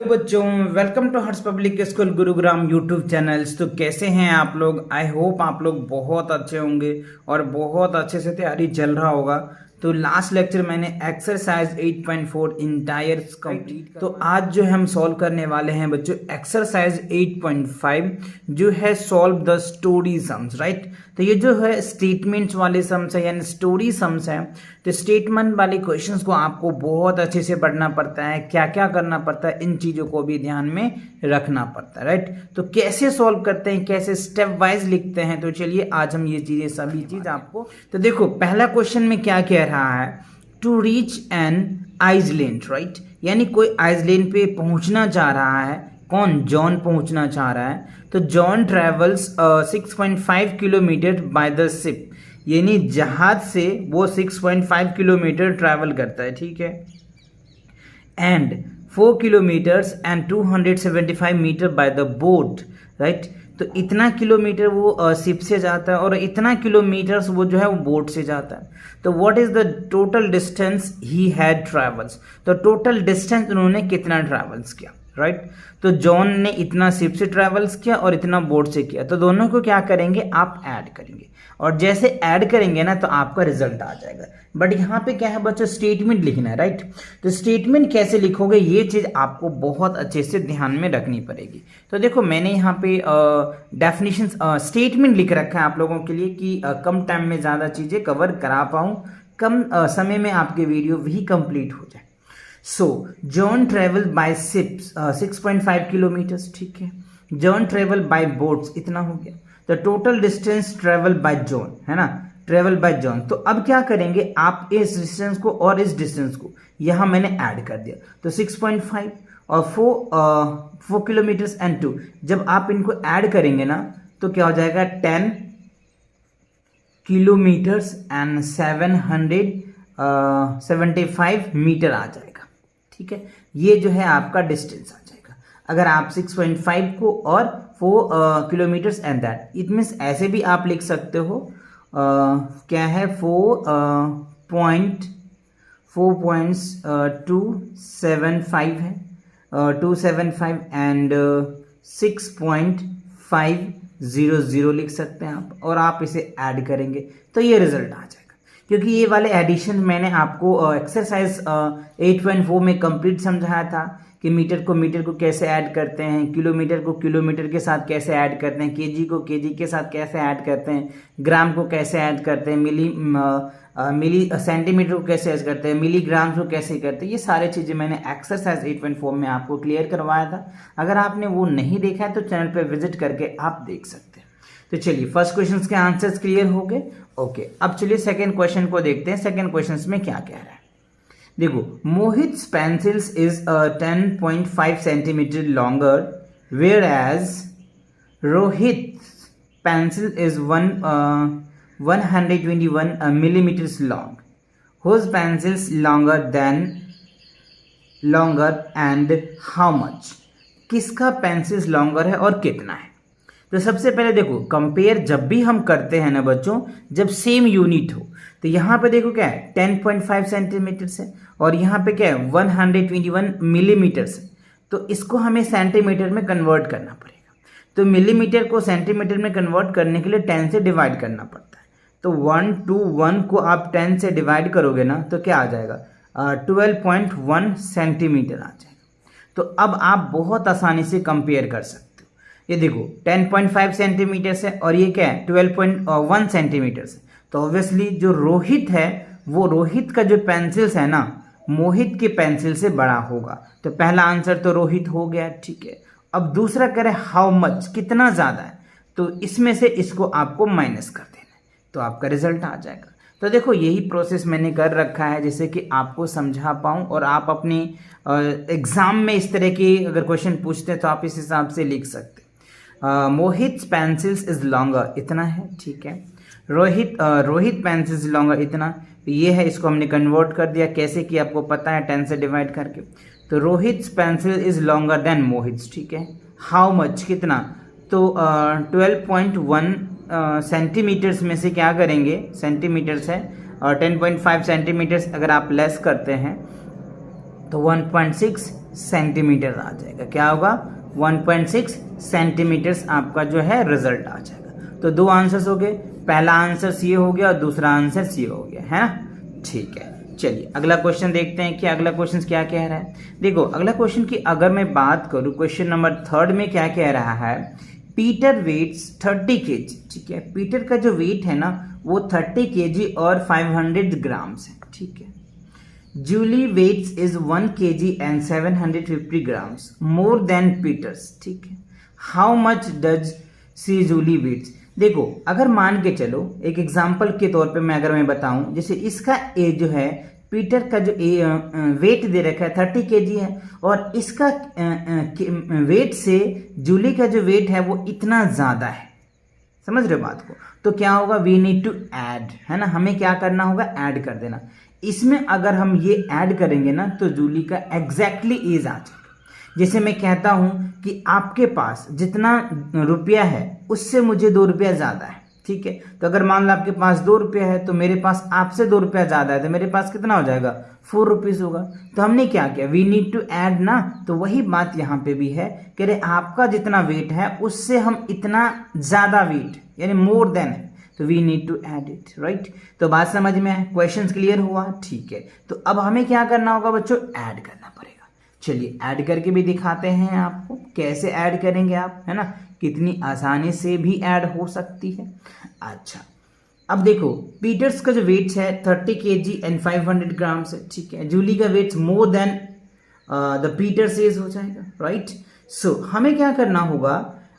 Hello बच्चों, welcome to Harsh public school Gurugram YouTube channels. तो कैसे हैं आप लोग? आई होप आप लोग बहुत अच्छे होंगे और बहुत अच्छे से तैयारी चल रहा होगा। तो लास्ट लेक्चर मैंने एक्सरसाइज 8.4 इंटायर कंप्लीट, तो आज जो हम सॉल्व करने वाले हैं बच्चों एक्सरसाइज 8.5 जो है solve the story sums, right. तो ये जो है स्टेटमेंट्स वाले सम्स है यानी स्टोरी सम्स है। तो स्टेटमेंट वाले क्वेश्चंस को आपको बहुत अच्छे से पढ़ना पड़ता है, क्या क्या करना पड़ता है इन चीज़ों को भी ध्यान में रखना पड़ता है, राइट। तो कैसे सॉल्व करते हैं, कैसे स्टेप वाइज लिखते हैं, तो चलिए आज हम ये चीज़ें सभी चीज़ आपको। तो देखो पहला क्वेश्चन में क्या कह रहा है, to reach an island, right. यानी कोई आइसलैंड पे पहुंचना चाह रहा है। कौन? जॉन पहुंचना चाह रहा है। तो John travels 6.5 kilometre by the ship, यानी जहाज से वो 6.5 किलोमीटर ट्रैवल करता है, ठीक है। And 4 kilometres and 275 metre by the boat, right. तो इतना किलोमीटर वो शिप से जाता है और इतना किलोमीटर्स वो जो है वो बोट से जाता है। तो what is the total distance he had travels, तो टोटल डिस्टेंस उन्होंने कितना ट्रैवल्स किया, राइट। तो जॉन ने इतना शिप से ट्रैवल्स किया और इतना बोट से किया। तो दोनों को क्या करेंगे, आप ऐड करेंगे और जैसे ऐड करेंगे ना तो आपका रिजल्ट आ जाएगा। बट यहाँ पे क्या है बच्चों, स्टेटमेंट लिखना है, राइट। तो स्टेटमेंट कैसे लिखोगे ये चीज़ आपको बहुत अच्छे से ध्यान में रखनी पड़ेगी। तो देखो मैंने यहाँ पे डेफिनेशन स्टेटमेंट लिख रखा है आप लोगों के लिए कि कम टाइम में ज़्यादा चीज़ें कवर करा पाऊँ, कम समय में आपके वीडियो भी कंप्लीट हो जाए। सो John travel by ships 6.5 kilometres, ठीक है। जॉन ट्रेवल बाय बोट्स इतना हो गया। तो total distance travel by John है ना, ट्रेवल बाय जॉन। तो अब क्या करेंगे, आप इस डिस्टेंस को और इस डिस्टेंस को यहां मैंने ऐड कर दिया। तो 6.5 और 4 किलोमीटर्स एंड 2, जब आप इनको ऐड करेंगे ना तो क्या हो जाएगा, 10 किलोमीटर्स एंड 775 मीटर आ जाएगा, ठीक है। ये जो है आपका डिस्टेंस आ जाएगा। अगर आप 6.5 को और 4 kilometres and that, it means ऐसे भी आप लिख सकते हो क्या है 4.275 है, 275 एंड 6.500 लिख सकते हैं आप, और आप इसे ऐड करेंगे तो ये रिजल्ट आ जाएगा। क्योंकि ये वाले एडिशन मैंने आपको एक्सरसाइज 8.4 में कंप्लीट समझाया था कि मीटर को कैसे ऐड करते हैं, किलोमीटर को किलोमीटर के साथ कैसे ऐड करते हैं, केजी को केजी के साथ कैसे ऐड करते हैं, ग्राम को कैसे ऐड करते हैं, मिली सेंटीमीटर को कैसे ऐड करते हैं, मिलीग्राम को कैसे करते हैं। ये सारी चीज़ें मैंने एक्सरसाइज 8.4 में आपको क्लियर करवाया था। अगर आपने वो नहीं देखा है तो चैनल पर विजिट करके आप देख सकते हैं। तो चलिए फर्स्ट क्वेश्चन के आंसर्स क्लियर हो गए, ओके। अब चलिए सेकेंड क्वेश्चन को देखते हैं। सेकेंड क्वेश्चन में क्या कह रहा है, देखो Mohit's pencils is 10.5 centimetre longer whereas Rohit pencil is 121 millimeters long. Whose pencils longer and how much? किसका पेंसिल्स लॉन्गर है और कितना है। तो सबसे पहले देखो कंपेयर जब भी हम करते हैं ना बच्चों, जब सेम यूनिट हो, तो यहाँ पे देखो क्या है 10.5 सेंटीमीटर है और यहाँ पे क्या है 121 मिलीमीटर है। तो इसको हमें सेंटीमीटर में कन्वर्ट करना पड़ेगा। तो मिलीमीटर को सेंटीमीटर में कन्वर्ट करने के लिए 10 से डिवाइड करना पड़ता है। तो 121 को आप 10 से डिवाइड करोगे ना तो क्या आ जाएगा 12.1 सेंटीमीटर आ जाएगा। तो अब आप बहुत आसानी से कंपेयर कर सकते हो। ये देखो 10.5 सेंटीमीटर है और ये क्या है 12.1 सेंटीमीटर है। तो ऑब्वियसली जो रोहित है वो रोहित का जो पेंसिल्स है ना मोहित के पेंसिल से बड़ा होगा। तो पहला आंसर तो रोहित हो गया, ठीक है। अब दूसरा करें हाउ मच, कितना ज़्यादा है, तो इसमें से इसको आपको माइनस कर देना है तो आपका रिजल्ट आ जाएगा। तो देखो यही प्रोसेस मैंने कर रखा है जिससे कि आपको समझा पाऊँ और आप अपनी एग्ज़ाम में इस तरह की अगर क्वेश्चन पूछते हैं तो आप इस हिसाब से लिख सकते हैं। मोहित पेंसिल्स इज लॉन्गर इतना है, ठीक है। रोहित पेंसिल्स लॉन्गर इतना, तो ये है, इसको हमने कन्वर्ट कर दिया। कैसे कि आपको पता है 10 से डिवाइड करके। तो Rohit pencil is longer than Mohit, ठीक है। हाउ मच कितना, तो 12.1 सेंटीमीटर्स में से क्या करेंगे, सेंटीमीटर्स है और 10.5 सेंटीमीटर्स अगर आप लेस करते हैं तो 1.6 सेंटीमीटर आ जाएगा। क्या होगा? 1.6 सेंटीमीटर्स आपका जो है रिजल्ट आ जाएगा। तो दो आंसर्स हो गए, पहला आंसर सी हो गया और दूसरा आंसर सी हो गया, है ना। ठीक है, चलिए अगला क्वेश्चन देखते हैं कि अगला क्वेश्चन क्या कह रहा है। देखो अगला क्वेश्चन की अगर मैं बात करूं, क्वेश्चन नंबर 3 में क्या कह रहा है, पीटर वेट्स 30 kg। ठीक है, पीटर का जो वेट है ना वो 30 kg और 500 ग्राम्स है। ठीक है, Julie weights is 1 kg and 750 grams more than Peter's. ठीक है, how much does she Julie weights. देखो अगर मान के चलो एक एग्जाम्पल के तौर पे मैं बताऊं, जैसे इसका ए जो है पीटर का जो वेट दे रखा है 30 kg है और इसका वेट से जूली का जो वेट है वो इतना ज्यादा है। समझ रहे हो बात को? तो क्या होगा, वी नीड टू ऐड, है ना, हमें क्या करना होगा, ऐड कर देना। इसमें अगर हम ये ऐड करेंगे ना तो जूली का एग्जैक्टली एज आ जाएगा। जैसे मैं कहता हूं कि आपके पास जितना रुपया है उससे मुझे 2 रुपया ज्यादा है। ठीक है, तो अगर मान लो आपके पास 2 रुपया है तो मेरे पास आपसे 2 रुपया ज्यादा है, तो मेरे पास कितना हो जाएगा, 4 रुपीज होगा। तो हमने क्या किया, वी नीड टू ऐड ना। तो वही बात यहाँ पे भी है कि अरे आपका जितना वेट है उससे हम इतना ज्यादा वेट यानी मोर देन है, तो we need to add it, right. तो बात समझ में है, क्वेश्चन क्लियर हुआ। ठीक है, तो अब हमें क्या करना होगा बच्चों, ऐड करना पड़ेगा। चलिए ऐड करके भी दिखाते हैं आपको, कैसे ऐड करेंगे आप, है ना, कितनी आसानी से भी ऐड हो सकती है। अच्छा, अब देखो पीटर्स का जो वेट है 30 kg एंड 500 ग्राम्स है। ठीक है, जूली का weight more than the Peter says हो जाएगा, राइट। सो हमें क्या करना होगा,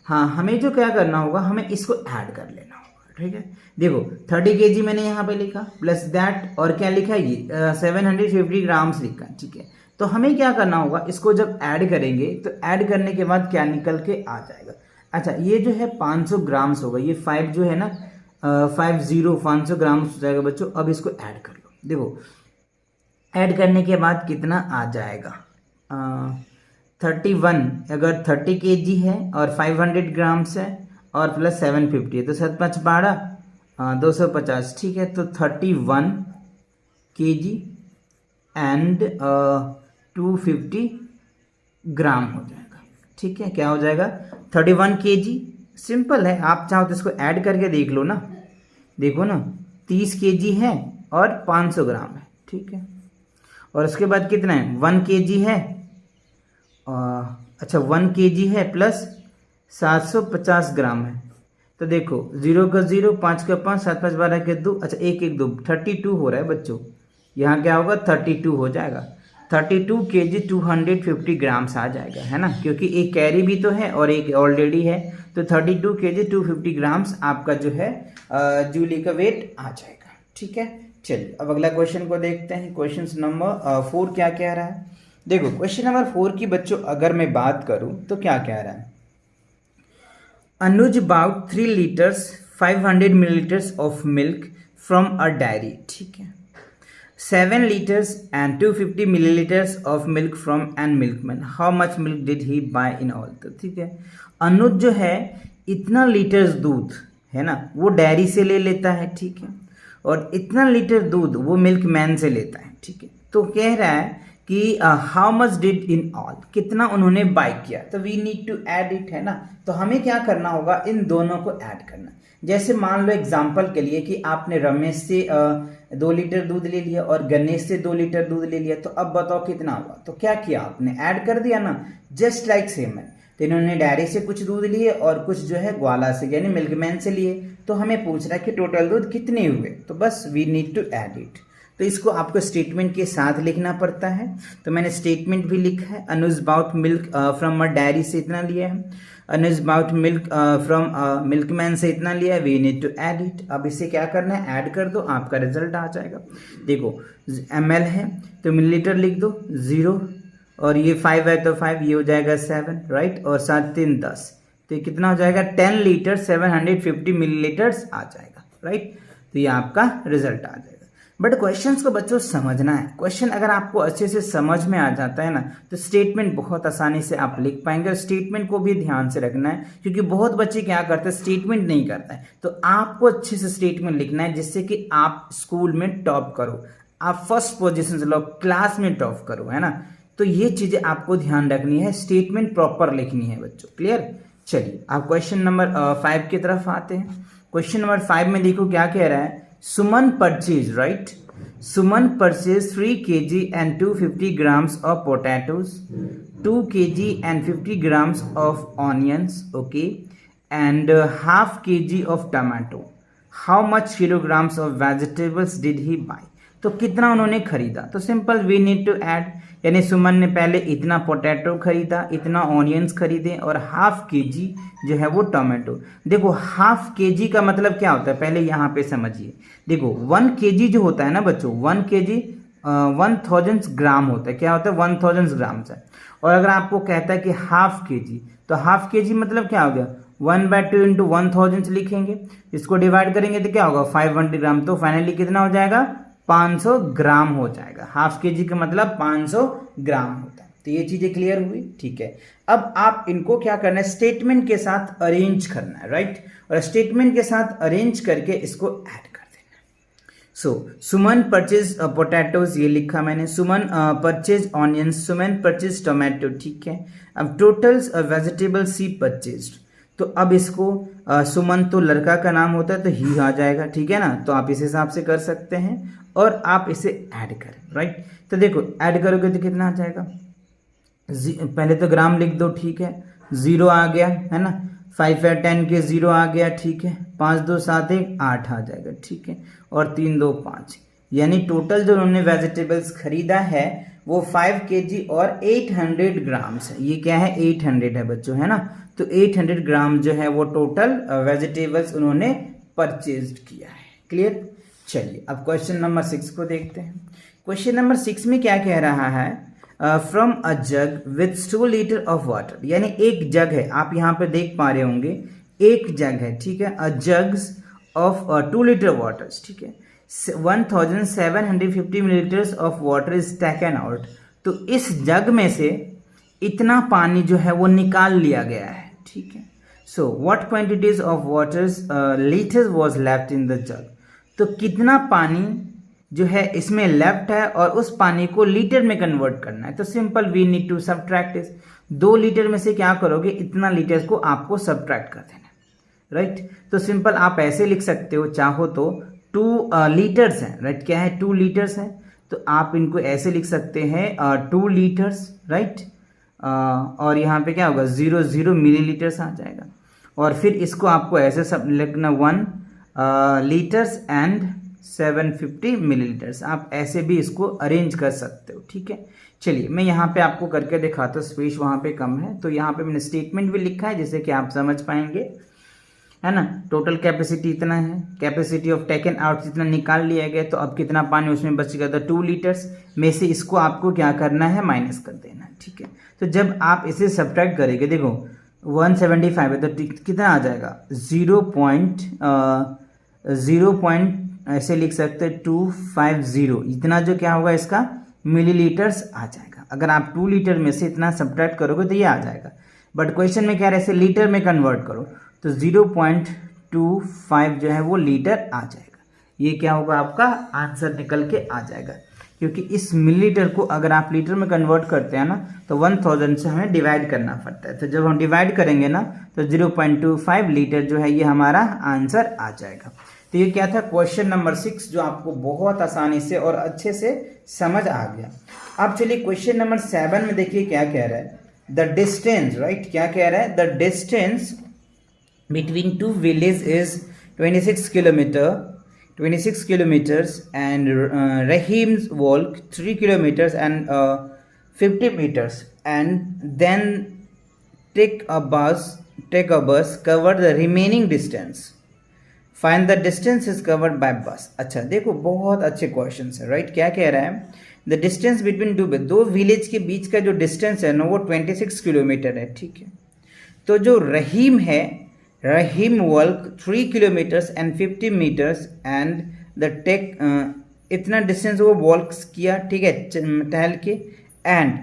हाँ हमें जो क्या करना होगा, हमें इसको ऐड कर लेना होगा। ठीक है, देखो 30 kg मैंने यहाँ पे लिखा प्लस दैट और क्या लिखा है ये 750 ग्राम्स लिखा। ठीक है, तो हमें क्या करना होगा, इसको जब ऐड करेंगे तो ऐड करने के बाद क्या निकल के आ जाएगा। अच्छा, ये जो है 500 ग्राम्स होगा, ये 5 जो है ना 500 ग्राम्स हो जाएगा बच्चों। अब इसको ऐड कर लो, देखो ऐड करने के बाद कितना आ जाएगा, 31। अगर 30 kg है और 500 ग्राम्स है और प्लस 750 है तो 7 5 12 250। ठीक है, तो 31 kg एंड 250 ग्राम हो जाएगा। ठीक है, क्या हो जाएगा, 31 kg। सिंपल है, आप चाहो तो इसको ऐड करके देख लो ना, देखो ना 30 kg है और 500 ग्राम है। ठीक है, और उसके बाद कितना है, 1 kg है, अच्छा 1 kg है प्लस 750 ग्राम है। तो देखो 0 का 0, 5 का 5, 7 5 12 के 2, अच्छा 1 1 2, 32 हो रहा है बच्चों। यहाँ क्या होगा, 32 हो जाएगा। 32 kg 250 ग्राम्स आ जाएगा, है ना, क्योंकि एक कैरी भी तो है और एक ऑलरेडी है। तो 32 kg 250 ग्राम्स आपका जो है जूली का वेट आ जाएगा। ठीक है, चलिए अब अगला क्वेश्चन को देखते हैं। क्वेश्चन नंबर 4 क्या कह रहा है। देखो क्वेश्चन नंबर 4 की बच्चों अगर मैं बात करूं तो क्या कह रहा है, Anuj about 3 litres 500 millilitres of milk from a dairy. ठीक है, 7 liters and 250 milliliters of milk from an milkman. How much milk did he buy in all? तो ठीक है, अनुज जो है इतना लीटर दूध है ना वो डेयरी से ले लेता है। ठीक है, और इतना लीटर दूध वो मिल्कमैन से लेता है। ठीक है, तो कह रहा है कि how much did in all, कितना उन्होंने बाय किया। तो we need to add it, है ना। तो हमें क्या करना होगा, इन दोनों को ऐड करना। जैसे मान लो एग्जाम्पल के लिए कि आपने रमेश से 2 लीटर दूध ले लिया और गणेश से 2 लीटर दूध ले लिया, तो अब बताओ कितना हुआ। तो क्या किया आपने, ऐड कर दिया ना, जस्ट लाइक सेम है। तो इन्होंने डेयरी से कुछ दूध लिए और कुछ जो है ग्वाला से यानी मिल्कमैन से लिए। तो हमें पूछ रहा है कि टोटल दूध कितने हुए, तो बस we need to add it. तो इसको आपको स्टेटमेंट के साथ लिखना पड़ता है। तो मैंने स्टेटमेंट भी लिखा है, Anuj bought milk from a dairy से इतना लिया है, Anuj bought milk from milkman से इतना लिया है, we need to add it. अब इसे क्या करना है, ऐड कर दो, आपका रिजल्ट आ जाएगा। देखो ml है तो मिलीलीटर लिख दो 0, और ये 5 है तो 5, ये हो जाएगा 7, राइट, और 7 3 10, तो ये कितना हो जाएगा, 10 लीटर 750 मिलीलीटर्स आ जाएगा, राइट। तो ये आपका रिजल्ट आ जाएगा। बट क्वेश्चंस को बच्चों समझना है। क्वेश्चन अगर आपको अच्छे से समझ में आ जाता है ना तो स्टेटमेंट बहुत आसानी से आप लिख पाएंगे। और स्टेटमेंट को भी ध्यान से रखना है, क्योंकि बहुत बच्चे क्या करते हैं, स्टेटमेंट नहीं करते हैं। तो आपको अच्छे से स्टेटमेंट लिखना है जिससे कि आप स्कूल में टॉप करो, आप फर्स्ट पोजीशन से लो, क्लास में टॉप करो, है ना। तो ये चीजें आपको ध्यान रखनी है, स्टेटमेंट प्रॉपर लिखनी है बच्चों। क्लियर? चलिए अब क्वेश्चन नंबर 5 की तरफ आते हैं। क्वेश्चन नंबर 5 में देखो क्या कह रहा है। Suman purchase, right, Suman purchase 3 kg and 250 grams of potatoes, 2 kg and 50 grams of onions, okay, and half kg of tomato. How much kilograms of vegetables did he buy? तो कितना उन्होंने खरीदा? तो simple we need to add, यानी सुमन ने पहले इतना potato खरीदा, इतना ऑनियंस खरीदे और हाफ केजी जो है वो टोमेटो। देखो हाफ केजी का मतलब क्या होता है पहले यहाँ पे समझिए। देखो 1 kg जो होता है ना बच्चों, 1 kg 1000 ग्राम होता है। क्या होता है? 1000 ग्राम है। और अगर आपको कहता है कि हाफ केजी, तो हाफ केजी मतलब क्या हो गया? 1/2 इंटू 1000 लिखेंगे, इसको डिवाइड करेंगे तो क्या होगा? 500 ग्राम। तो फाइनली कितना हो जाएगा? 500 ग्राम हो जाएगा। हाफ केजी का मतलब 500 ग्राम होता है। तो ये चीजें क्लियर हुई, ठीक है। अब आप इनको क्या करना है? स्टेटमेंट के साथ अरेंज करना है, राइट, और स्टेटमेंट के साथ अरेंज करके इसको ऐड कर देना है। सो सुमन परचेज पोटैटोज, ये लिखा मैंने। सुमन परचेज ऑनियंस, सुमन परचेज टोमेटो, ठीक है। अब टोटल्स वेजिटेबल सी परचेज्ड, तो अब इसको सुमन तो लड़का का नाम होता है तो ही आ जाएगा, ठीक है ना। तो आप इस हिसाब से कर सकते हैं और आप इसे ऐड करें, राइट। तो देखो ऐड करोगे तो कितना आ जाएगा? पहले तो ग्राम लिख दो, ठीक है। 0 आ गया है ना, 5 या 10 के 0 आ गया, ठीक है। 5 2 7 1 8 आ जाएगा, ठीक है। और 3 2 5, यानी टोटल जो उन्होंने वेजिटेबल्स खरीदा है वो 5 kg और 800 ग्राम्स है। ये क्या है? 800 है बच्चों, है ना। तो 800 ग्राम जो है वो टोटल वेजिटेबल्स उन्होंने परचेज किया है। क्लियर? चलिए अब क्वेश्चन नंबर 6 को देखते हैं। क्वेश्चन नंबर 6 में क्या कह रहा है? From a jug with 2 litre of water, यानी एक जग है, आप यहाँ पे देख पा रहे होंगे एक जग है, ठीक है। अ जग्स ऑफ 2 लीटर वाटर, ठीक है। 1750 millilitres of water is taken out, तो इस जग में से इतना पानी जो है वो निकाल लिया गया है, ठीक है। So what quantities of waters litres was left in the जग, तो कितना पानी जो है इसमें लेफ्ट है और उस पानी को लीटर में कन्वर्ट करना है। तो simple we need to subtract इस 2 लीटर में से क्या करोगे? इतना लीटर को आपको सबट्रैक्ट कर देना, राइट। तो सिंपल आप ऐसे लिख सकते हो, चाहो तो 2 लीटर्स हैं, राइट। क्या है? 2 लीटर्स हैं, तो आप इनको ऐसे लिख सकते हैं 2 लीटर्स, राइट। और यहाँ पे क्या होगा? 0 मिलीलीटर्स आ जाएगा। और फिर इसको आपको ऐसे सब लिखना 1 लीटर्स एंड 750 मिलीलीटर्स, आप ऐसे भी इसको अरेंज कर सकते हो, ठीक है। चलिए मैं यहाँ पे आपको करके दिखाता हूँ, स्पेस वहाँ पे कम है तो यहाँ पे मैंने स्टेटमेंट भी लिखा है जिससे कि आप समझ पाएंगे, है ना। टोटल कैपेसिटी इतना है, कैपेसिटी ऑफ टेकन आउट जितना निकाल लिया गया, तो अब कितना पानी उसमें बच गया था? 2 लीटर्स में से इसको आपको क्या करना है? माइनस कर देना है, ठीक है। तो जब आप इसे सब्ट्रैक्ट करेंगे, देखो 175 है तो कितना आ जाएगा? 0. ऐसे लिख सकते हैं 250, इतना जो क्या होगा इसका? मिलीलीटर्स आ जाएगा। अगर आप 2 लीटर में से इतना सब्ट्रैक्ट करोगे तो ये आ जाएगा। बट क्वेश्चन में क्या है? ऐसे लीटर में कन्वर्ट करो, तो 0.25 जो है वो लीटर आ जाएगा। ये क्या होगा? आपका आंसर निकल के आ जाएगा, क्योंकि इस मिलीलीटर को अगर आप लीटर में कन्वर्ट करते हैं ना तो 1000 से हमें डिवाइड करना पड़ता है। तो जब हम डिवाइड करेंगे ना तो 0.25 लीटर जो है ये हमारा आंसर आ जाएगा। तो ये क्या था? क्वेश्चन नंबर 6, जो आपको बहुत आसानी से और अच्छे से समझ आ गया। अब चलिए क्वेश्चन नंबर 7 में देखिए क्या कह रहा है। द डिस्टेंस, राइट, क्या कह रहा है? The distance between 2 villages is 26 kilometers and Rahim's walk 3 kilometers and 50 meters, and then take a bus cover the remaining distance. Find the distances covered by bus. अच्छा देखो बहुत अच्छे क्वेश्चन है, right. क्या कह रहा है? द डिस्टेंस बिटवीन 2 विलेज के बीच का जो डिस्टेंस है ना वो 26 किलोमीटर है, ठीक है। तो जो रहीम है, Rahim walk 3 kilometres and 50 metres and the tech, इतना डिस्टेंस वो वॉक किया, ठीक है, टहल के। एंड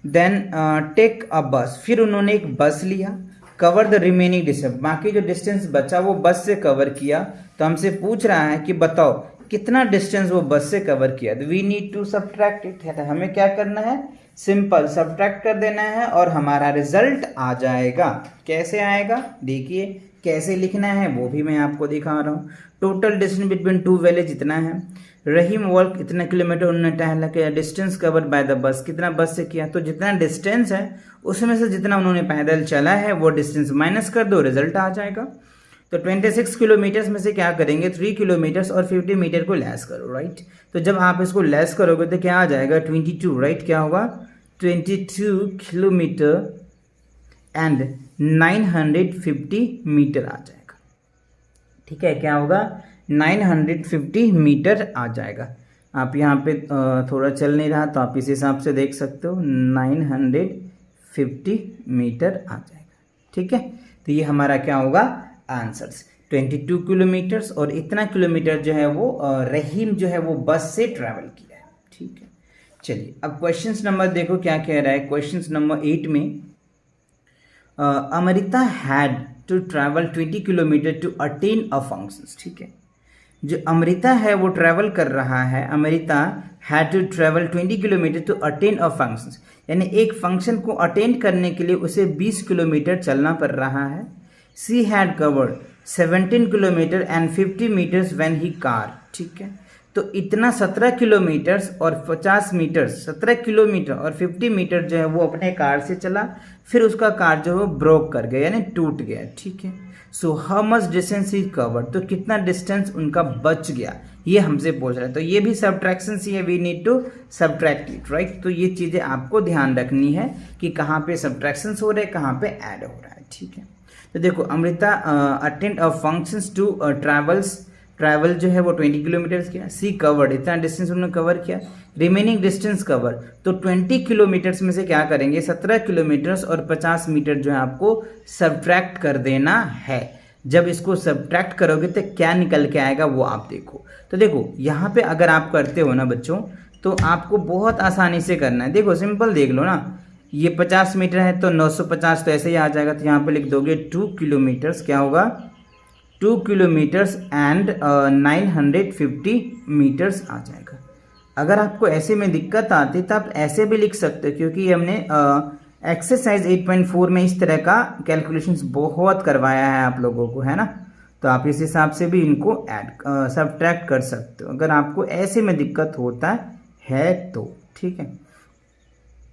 देन टेक अ बस, फिर उन्होंने एक बस लिया। कवर द रिमेनिंग डिस्टेंस, बाकी जो डिस्टेंस बचा वो बस से कवर किया। तो हमसे पूछ रहा है कि बताओ कितना डिस्टेंस वो बस से कवर किया। तो we need to subtract it, है हमें क्या करना है? सिंपल सब्ट्रैक्ट कर देना है और हमारा रिजल्ट आ जाएगा। कैसे आएगा देखिए, कैसे लिखना है वो भी मैं आपको दिखा रहा हूँ। Total distance between two village इतना है, रहीम वर्क इतना किलोमीटर उन्होंने टहला किया, distance covered by the bus कितना बस से किया, तो जितना डिस्टेंस है उसमें से जितना उन्होंने पैदल चला है वो डिस्टेंस माइनस कर दो, रिजल्ट आ जाएगा। तो 26 किलोमीटर्स में से क्या करेंगे, 3 किलोमीटर्स और 50 मीटर को लेस करो, राइट। तो जब आप इसको लेस करोगे तो क्या आ जाएगा 22, राइट। क्या होगा 22 किलोमीटर एंड 950 मीटर आ जाएगा, ठीक है। क्या होगा 950 मीटर आ जाएगा। आप यहाँ पे थोड़ा चल नहीं रहा तो आप इस हिसाब से देख सकते हो, 950 मीटर आ जाएगा, ठीक है। तो ये हमारा क्या होगा आंसर्स, 22 किलोमीटर्स और इतना किलोमीटर जो है वो रहीम जो है वो बस से ट्रैवल किया है, ठीक है। चलिए अब क्वेश्चन नंबर देखो क्या कह रहा है। क्वेश्चन नंबर 8 में Amrita had to travel 20 kilometre to attend a function, ठीक है। जो अमृता है वो ट्रैवल कर रहा है, Amrita had to travel 20 kilometre to attend a function, यानी एक फंक्शन को अटेंड करने के लिए उसे 20 किलोमीटर चलना पड़ रहा है। She had covered 17 kilometre and 50 metres when he car, ठीक है। तो इतना 17 किलोमीटर्स और 50 मीटर, 17 किलोमीटर और 50 मीटर जो है वो अपने कार से चला, फिर उसका कार जो है वो ब्रोक कर गया यानी टूट गया, ठीक है। So how much distance is covered, तो कितना डिस्टेंस उनका बच गया ये हमसे पूछ रहा है। तो ये भी सब्ट्रैक्शन ही है, we need to subtract it, right. तो ये चीज़ें आपको ध्यान रखनी है कि कहाँ पे सब्ट्रैक्शंस हो रहे हैं, कहाँ पे ऐड हो रहा है, ठीक है। तो देखो Amrita attend a functions to travel जो है वो 20 किलोमीटर्स किया। सी कवर्ड इतना डिस्टेंस उन्होंने कवर किया। रिमेनिंग डिस्टेंस कवर, तो 20 किलोमीटर्स में से क्या करेंगे 17 किलोमीटर्स और 50 मीटर जो है आपको सब्ट्रैक्ट कर देना है। जब इसको सब्ट्रैक्ट करोगे तो क्या निकल के आएगा वो आप देखो। तो देखो यहाँ पे अगर आप करते हो ना बच्चों तो आपको बहुत आसानी से करना है। देखो सिंपल देख लो ना, ये 50 मीटर है तो 950 तो ऐसे ही आ जाएगा। तो यहाँ पे लिख दोगे 2 किलोमीटर्स, क्या होगा 2 किलोमीटर्स एंड 950 मीटर्स आ जाएगा। अगर आपको ऐसे में दिक्कत आती तो आप ऐसे भी लिख सकते हो, क्योंकि हमने एक्सरसाइज 8.4 में इस तरह का कैलकुलेशंस बहुत करवाया है आप लोगों को, है ना। तो आप इस हिसाब से भी इनको सब्ट्रैक्ट कर सकते हो अगर आपको ऐसे में दिक्कत होता है तो, ठीक है।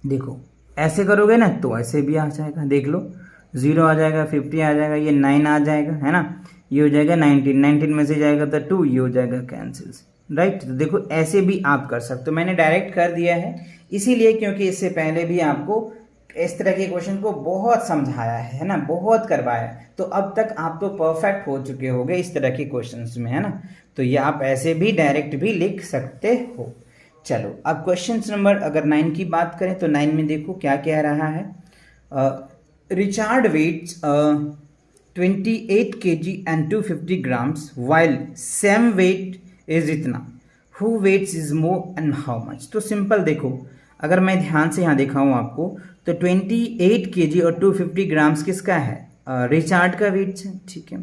देखो ऐसे करोगे ना तो ऐसे भी आ जाएगा, देख लो 0 आ जाएगा, 50 आ जाएगा, ये 9 आ जाएगा, है ना। ये हो जाएगा 19 में से जाएगा तो 2, ये हो जाएगा कैंसिल्स, राइट। तो देखो ऐसे भी आप कर सकते हो। मैंने डायरेक्ट कर दिया है इसीलिए क्योंकि इससे पहले भी आपको इस तरह के क्वेश्चन को बहुत समझाया है ना, बहुत करवाया है। तो अब तक आप तो परफेक्ट हो चुके होगे इस तरह के क्वेश्चंस में, है ना। तो ये आप ऐसे भी डायरेक्ट भी लिख सकते हो। चलो अब क्वेश्चन नंबर अगर 9 की बात करें तो 9 में देखो क्या कह रहा है। Richard weighs 28 kg and 250 grams while same weight is इतना, who weighs is more and how much. तो सिंपल देखो अगर मैं ध्यान से यहाँ दिखाऊँ आपको तो 28 kg और 250 ग्राम्स किसका है, रिचार्ड का वेट है, ठीक है।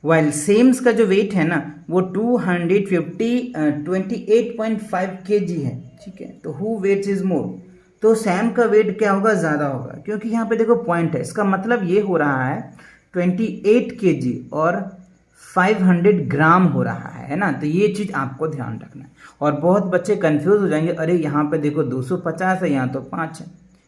वाइल सेम्स का जो वेट है ना वो 28.5 kg है, ठीक है। तो हु वेट्स इज मोर, तो सैम का वेट क्या होगा ज़्यादा होगा, क्योंकि यहाँ पे देखो पॉइंट है। इसका मतलब ये हो रहा है 28 kg और 500 ग्राम हो रहा है ना। तो ये चीज़ आपको ध्यान रखना है। और बहुत बच्चे कंफ्यूज हो जाएंगे, अरे यहाँ पे देखो 250 है, यहाँ तो 5 है।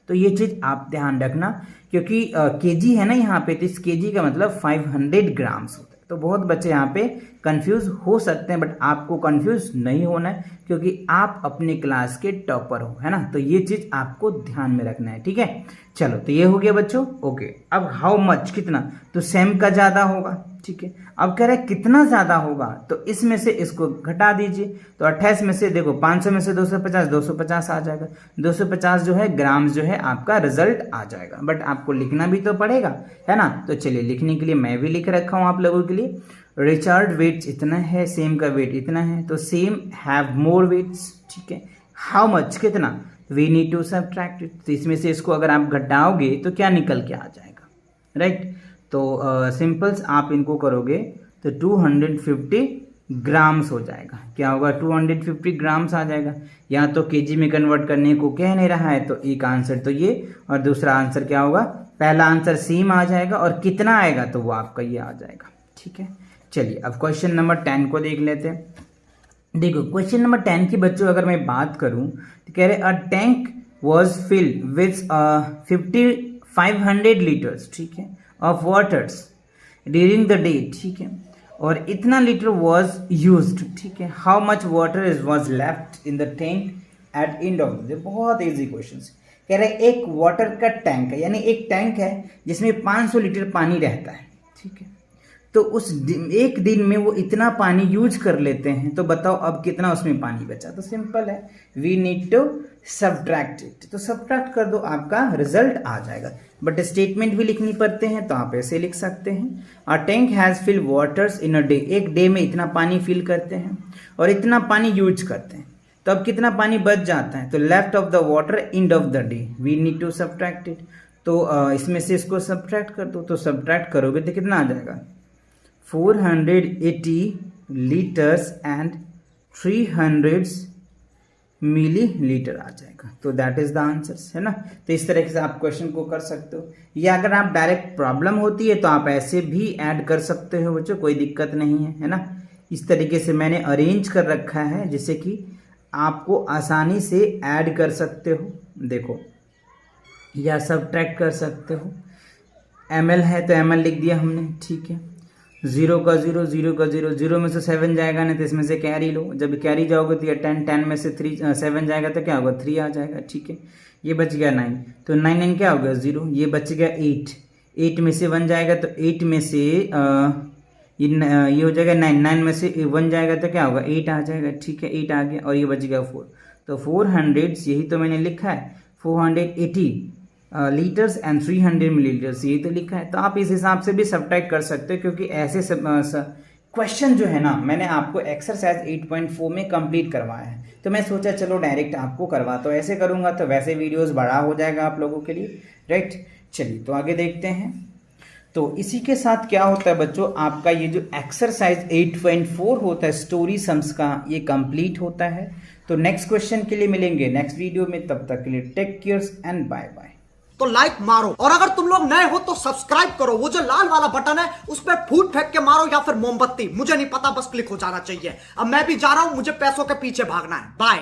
तो ये चीज़ आप ध्यान रखना, क्योंकि केजी है ना यहाँ पे, तो इस केजी का मतलब 500 ग्राम्स होता है। तो बहुत बच्चे यहाँ पे कंफ्यूज हो सकते हैं, बट आपको कंफ्यूज नहीं होना है क्योंकि आप अपने क्लास के टॉपर हो, है ना। तो ये चीज़ आपको ध्यान में रखना है, ठीक है। चलो तो ये हो गया बच्चों, ओके। अब हाउ मच कितना, तो सेम का ज़्यादा होगा, ठीक है। अब कह रहे हैं कितना ज़्यादा होगा, तो इसमें से इसको घटा दीजिए। तो 28 में से देखो 500 में से 250, 250 आ जाएगा। 250 जो है ग्राम्स जो है आपका रिजल्ट आ जाएगा, बट आपको लिखना भी तो पड़ेगा, है ना। तो चलिए लिखने के लिए मैं भी लिख रखा हूँ आप लोगों के लिए। रिचार्ड वेट्स इतना है, सेम का वेट इतना है, तो सेम हैव मोर वेट्स, ठीक है। हाउ मच कितना, we need to subtract it. तो इसमें से इसको अगर आप घटाओगे तो क्या निकल के आ जाएगा, राइट। तो सिंपल्स आप इनको करोगे तो 250 ग्राम्स हो जाएगा। क्या होगा, 250 ग्राम्स आ जाएगा। यहाँ तो केजी में कन्वर्ट करने को कह नहीं रहा है, तो एक आंसर तो ये, और दूसरा आंसर क्या होगा, पहला आंसर सेम आ जाएगा, और कितना आएगा तो वो आपका ये आ जाएगा। ठीक है, चलिए अब क्वेश्चन नंबर 10 को देख लेते हैं। देखो क्वेश्चन नंबर 10 की बच्चों अगर मैं बात करूं तो कह रहे a tank was filled with 500 litres, ठीक है, of waters during the day, ठीक है, और इतना लीटर वॉज यूज्ड, ठीक है, how much water is was left in the tank at end of the day. बहुत इजी क्वेश्चन कह रहे एक वाटर का टैंक है, यानी एक टैंक है जिसमें 500 लीटर पानी रहता है, ठीक है, तो उस एक दिन में वो इतना पानी यूज कर लेते हैं, तो बताओ अब कितना उसमें पानी बचा। तो सिंपल है, we need to subtract it, तो सब्ट्रैक्ट कर दो, आपका रिजल्ट आ जाएगा। बट स्टेटमेंट भी लिखनी पड़ते हैं, तो आप ऐसे लिख सकते हैं, a tank has fill waters in a day, एक डे में इतना पानी फिल करते हैं और इतना पानी यूज करते हैं, तो अब कितना पानी बच जाता है, तो left of the water end of the day, we need to subtract it. तो इसमें से इसको सब्ट्रैक्ट कर दो, तो सब्ट्रैक्ट करोगे तो कितना आ जाएगा, 480 लीटर्स एंड 300 मिली लीटर आ जाएगा। तो दैट इज द आंसर, है ना। तो इस तरीके से आप क्वेश्चन को कर सकते हो, या अगर आप डायरेक्ट प्रॉब्लम होती है तो आप ऐसे भी ऐड कर सकते हो बच्चों, कोई दिक्कत नहीं है ना। इस तरीके से मैंने अरेंज कर रखा है जिससे कि आपको आसानी से ऐड कर सकते हो, देखो, या सब्ट्रैक्ट कर सकते हो। ml है तो ml लिख दिया हमने, ठीक है, 0 का 0, 0 का 0, 0 में से 7 जाएगा ना, तो इसमें से कैरी लो, जब कैरी जाओगे तो ये 10, 10 में से 7 जाएगा तो क्या होगा, 3 आ जाएगा, ठीक है। ये बच गया 9, तो 9 9 क्या हो गया 0, ये बच गया 8, 8 में से 1 जाएगा तो 8 में से ये हो जाएगा 9, 9 में से 1 जाएगा तो क्या होगा 8 आ जाएगा, ठीक है, 8 आ गया, और ये बच गया 4, तो 400, यही तो मैंने लिखा है, 480 लीटर्स एंड 300 मिलीलीटर्स, यही तो लिखा है। तो आप इस हिसाब से भी सब्ट्रैक्ट कर सकते हो, क्योंकि ऐसे क्वेश्चन जो है ना मैंने आपको एक्सरसाइज 8.4 में कंप्लीट करवाया है, तो मैं सोचा चलो डायरेक्ट आपको करवा, तो ऐसे करूंगा तो वैसे वीडियोस बड़ा हो जाएगा आप लोगों के लिए, राइट। चलिए तो आगे देखते हैं। तो इसी के साथ क्या होता है बच्चों, आपका ये जो एक्सरसाइज 8.4 होता है स्टोरी सम्स का, ये कंप्लीट होता है। तो नेक्स्ट क्वेश्चन के लिए मिलेंगे नेक्स्ट वीडियो में, तब तक के लिए take care and bye bye. तो लाइक मारो, और अगर तुम लोग नए हो तो सब्सक्राइब करो, वो जो लाल वाला बटन है उस पर फूट फेंक के मारो या फिर मोमबत्ती, मुझे नहीं पता, बस क्लिक हो जाना चाहिए। अब मैं भी जा रहा हूं, मुझे पैसों के पीछे भागना है। बाय।